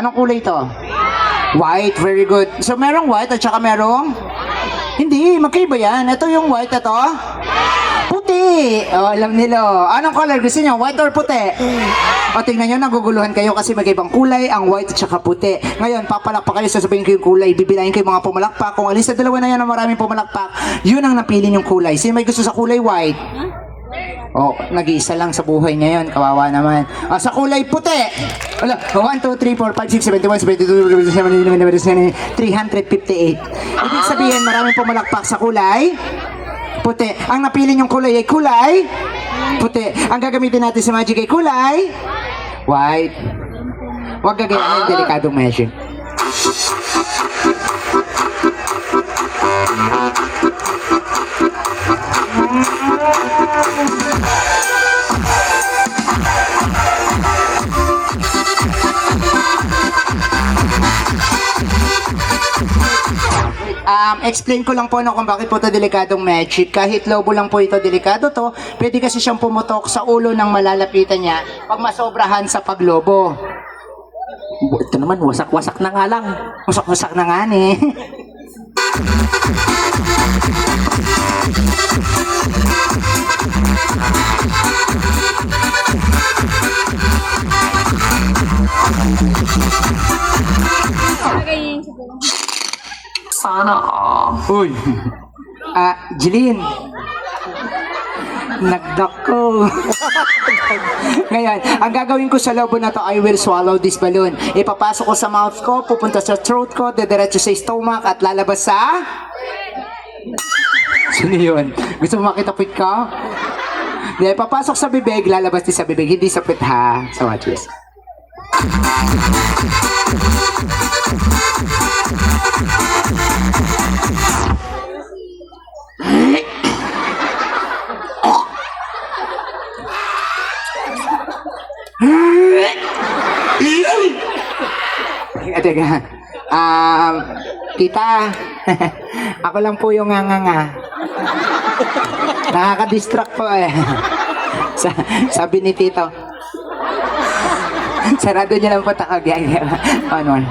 Anong kulay ito? White, very good. So, merong white at saka merong? Hindi, magkaiba yan. Ito yung white, ito? Puti! Oh, alam nila. Anong color gusto niyo? White or puti? O, tingnan nyo, naguguluhan kayo kasi magkaibang kulay, ang white at saka puti. Ngayon, papalakpak kayo, sasabihin ko yung kulay, bibilayin kayo mga pumalakpak. Kung alis sa dalawa na yan na maraming pumalakpak, yun ang napili yung kulay. Sino may gusto sa kulay white? Oh, nag-iisa lang sa buhay niya yun. Kawawa naman. Sa kulay puti. Wala. 1, 2, 3, 4, 5, 6, 7, 1, 7, 2, 358. Ibig sabihin, maraming pumalakpak sa kulay puti. Ang napili niyong kulay ay kulay puti. Ang gagamitin natin sa magic ay kulay white. Huwag gagayahin yung delikadong measure. Explain ko lang po kung bakit po ito delikadong magic. Kahit lobo lang po ito, delikado to. Pwede kasi siyang pumutok sa ulo ng malalapitan niya pag masobrahan sa paglobo. Ito naman, wasak-wasak na nga lang. Wasak-wasak na nga eh. Sana all. Uy! Jeline. Nagdak ko. Ngayon, ang gagawin ko sa lobo na to, I will swallow this balloon. Ipapasok ko sa mouth ko, pupunta sa throat ko, dediretso sa stomach, at lalabas sa... Sino yun? Gusto mo makita puwit ko? Ipapasok sa bibig, lalabas din sa bibig, hindi sa puwit ha. So watch this. Teka. Tita, ako lang po yung nganga. Nakaka-distract po eh. Sabi ni Tito. Sarado niya lang po takag. Ano?